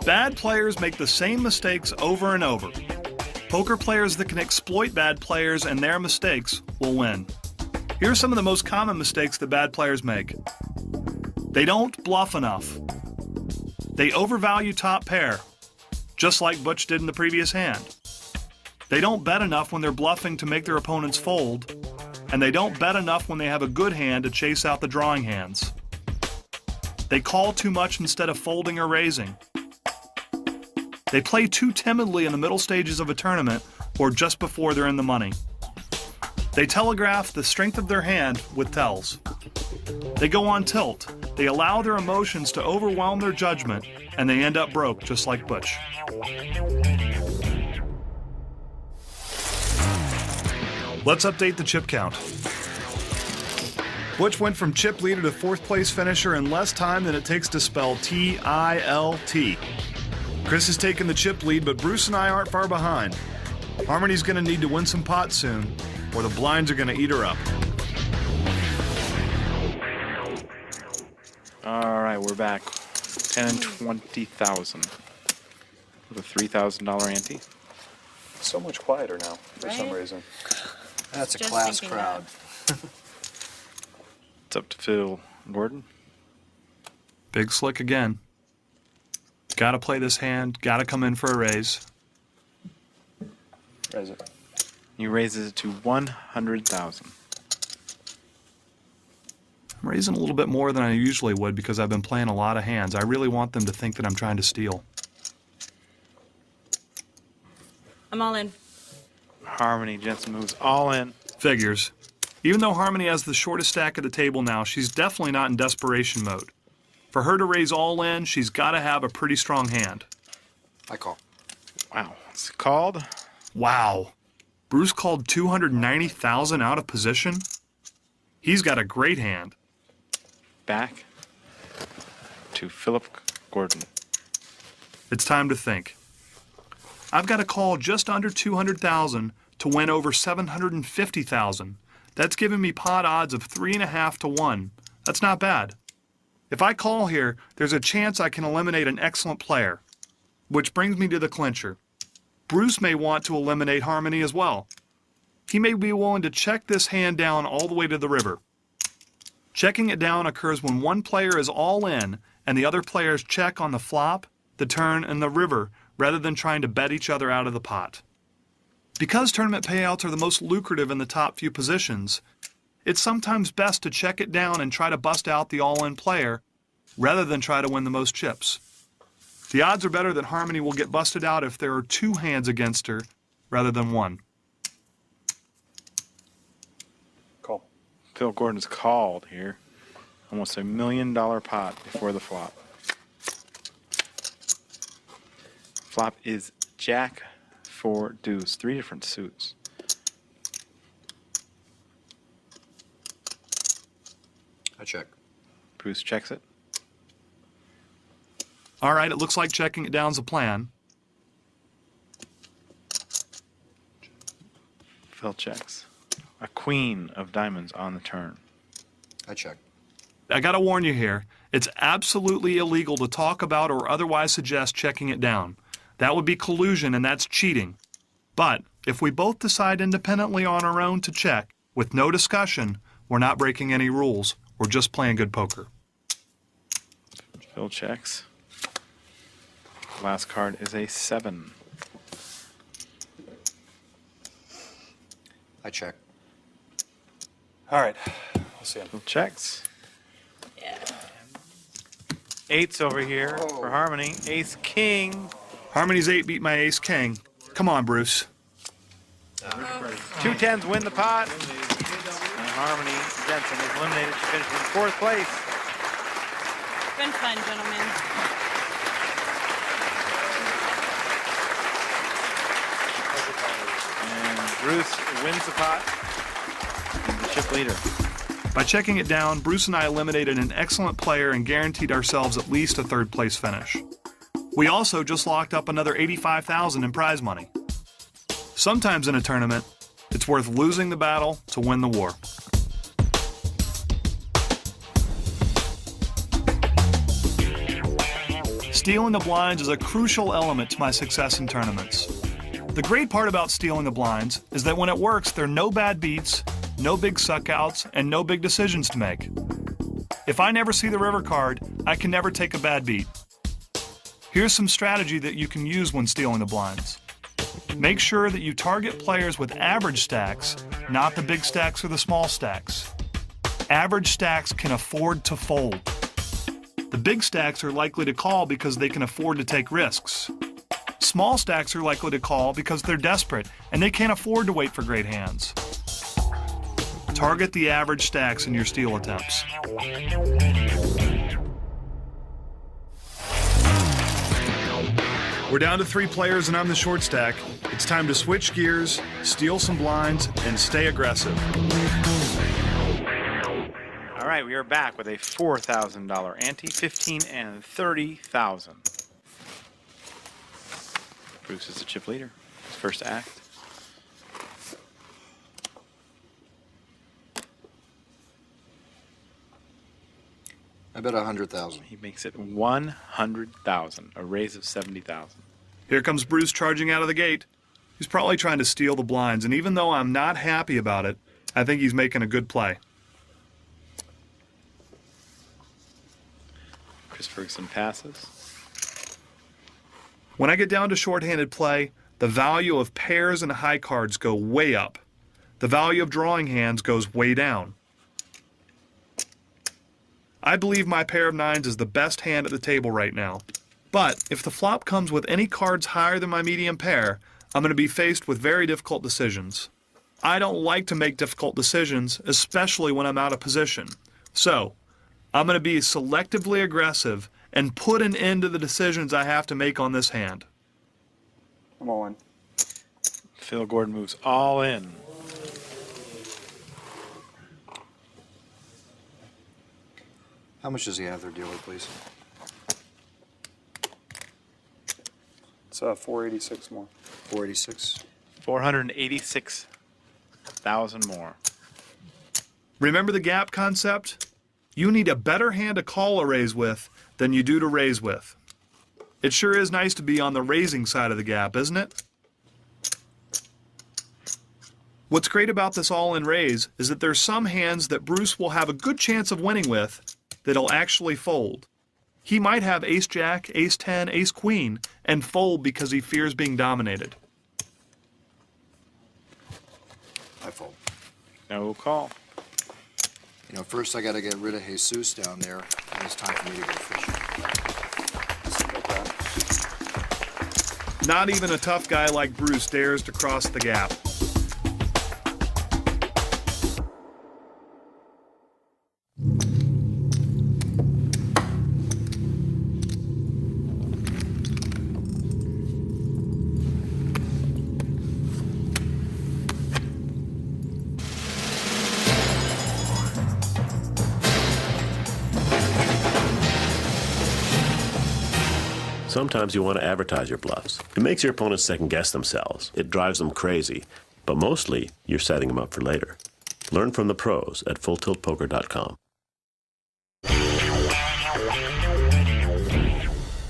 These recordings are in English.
Bad players make the same mistakes over and over. Poker players that can exploit bad players and their mistakes will win. Here are some of the most common mistakes that bad players make. They don't bluff enough. They overvalue top pair, just like Butch did in the previous hand. They don't bet enough when they're bluffing to make their opponents fold, and they don't bet enough when they have a good hand to chase out the drawing hands. They call too much instead of folding or raising. They play too timidly in the middle stages of a tournament or just before they're in the money. They telegraph the strength of their hand with tells. They go on tilt. They allow their emotions to overwhelm their judgment, and they end up broke just like Butch. Let's update the chip count. Butch went from chip leader to fourth place finisher in less time than it takes to spell T-I-L-T. Chris has taken the chip lead, but Bruce and I aren't far behind. Harmony's gonna need to win some pots soon, or the blinds are gonna eat her up. All right, we're back. 10 and 20,000 with a $3,000 ante. So much quieter now, for some reason. That's a Just class thinking crowd. It's up to Phil Gordon. Big slick again. Gotta play this hand, gotta come in for a raise. Raise it. He raises it to 100,000. I'm raising a little bit more than I usually would because I've been playing a lot of hands. I really want them to think that I'm trying to steal. I'm all in. Harmony Jensen moves all in. Figures. Even though Harmony has the shortest stack of the table now, she's definitely not in desperation mode. For her to raise all in, she's got to have a pretty strong hand. I call. Wow, it's called. Wow. Bruce called 290,000 out of position? He's got a great hand. Back to Philip Gordon. It's time to think. I've got to call just under 200,000 to win over 750,000. That's giving me pot odds of 3.5 to 1. That's not bad. If I call here, there's a chance I can eliminate an excellent player. Which brings me to the clincher. Bruce may want to eliminate Harmony as well. He may be willing to check this hand down all the way to the river. Checking it down occurs when one player is all in and the other players check on the flop, the turn, and the river rather than trying to bet each other out of the pot. Because tournament payouts are the most lucrative in the top few positions, it's sometimes best to check it down and try to bust out the all-in player rather than try to win the most chips. The odds are better that Harmony will get busted out if there are two hands against her rather than one. Call. Phil Gordon's called here. Almost $1 million pot before the flop. Flop is Jack for deuce. 3 different suits. I check. Bruce checks it. All right, it looks like checking it down's a plan. Phil checks. A queen of diamonds on the turn. I check. I gotta warn you here, it's absolutely illegal to talk about or otherwise suggest checking it down. That would be collusion and that's cheating. But if we both decide independently on our own to check, with no discussion, we're not breaking any rules. We're just playing good poker. Phil checks. Last card is a 7. I check. All right, we'll see him. Phil checks. Yeah. 8's over here for Harmony. Ace King. Harmony's 8 beat my ace king. Come on, Bruce. 2 10s win the pot. And Harmony Jensen is eliminated. She finishes in 4th place. It's been fun, gentlemen. And Bruce wins the pot. He's the chip leader. By checking it down, Bruce and I eliminated an excellent player and guaranteed ourselves at least a 3rd place finish. We also just locked up another $85,000 in prize money. Sometimes in a tournament, it's worth losing the battle to win the war. Stealing the blinds is a crucial element to my success in tournaments. The great part about stealing the blinds is that when it works, there are no bad beats, no big suckouts, and no big decisions to make. If I never see the river card, I can never take a bad beat. Here's some strategy that you can use when stealing the blinds. Make sure that you target players with average stacks, not the big stacks or the small stacks. Average stacks can afford to fold. The big stacks are likely to call because they can afford to take risks. Small stacks are likely to call because they're desperate and they can't afford to wait for great hands. Target the average stacks in your steal attempts. We're down to 3 players and I'm the short stack. It's time to switch gears, steal some blinds, and stay aggressive. All right, we are back with a $4,000 ante, 15 and 30,000. Bruce is the chip leader. His first act. I bet 100,000. He makes it 100,000, a raise of 70,000. Here comes Bruce charging out of the gate. He's probably trying to steal the blinds, and even though I'm not happy about it, I think he's making a good play. Chris Ferguson passes. When I get down to shorthanded play, the value of pairs and high cards go way up. The value of drawing hands goes way down. I believe my pair of 9s is the best hand at the table right now. But if the flop comes with any cards higher than my medium pair, I'm going to be faced with very difficult decisions. I don't like to make difficult decisions, especially when I'm out of position. So, I'm going to be selectively aggressive and put an end to the decisions I have to make on this hand. I'm all in. Phil Gordon moves all in. How much does he have there, dealer, please? It's 486 more. 486. 486,000 more. Remember the gap concept? You need a better hand to call a raise with than you do to raise with. It sure is nice to be on the raising side of the gap, isn't it? What's great about this all-in raise is that there's some hands that Bruce will have a good chance of winning with that'll actually fold. He might have ace-jack, ace-10, ace-queen, and fold because he fears being dominated. I fold. No call. You know, first I got to get rid of Jesus down there, and it's time for me to go fishing. Not even a tough guy like Bruce dares to cross the gap. Sometimes you want to advertise your bluffs. It makes your opponents second-guess themselves. It drives them crazy. But mostly, you're setting them up for later. Learn from the pros at FullTiltPoker.com.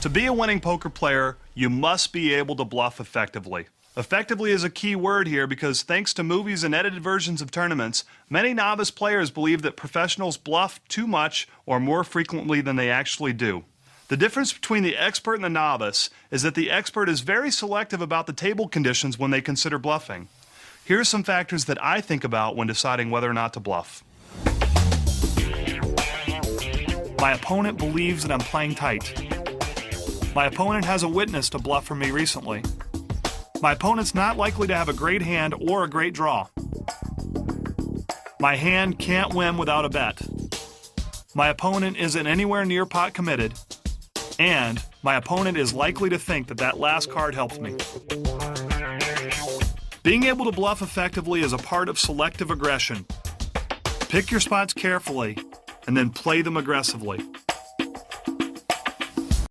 To be a winning poker player, you must be able to bluff effectively. Effectively is a key word here because thanks to movies and edited versions of tournaments, many novice players believe that professionals bluff too much or more frequently than they actually do. The difference between the expert and the novice is that the expert is very selective about the table conditions when they consider bluffing. Here are some factors that I think about when deciding whether or not to bluff. My opponent believes that I'm playing tight. My opponent has a witness to bluff from me recently. My opponent's not likely to have a great hand or a great draw. My hand can't win without a bet. My opponent isn't anywhere near pot committed. And my opponent is likely to think that that last card helped me. Being able to bluff effectively is a part of selective aggression. Pick your spots carefully and then play them aggressively.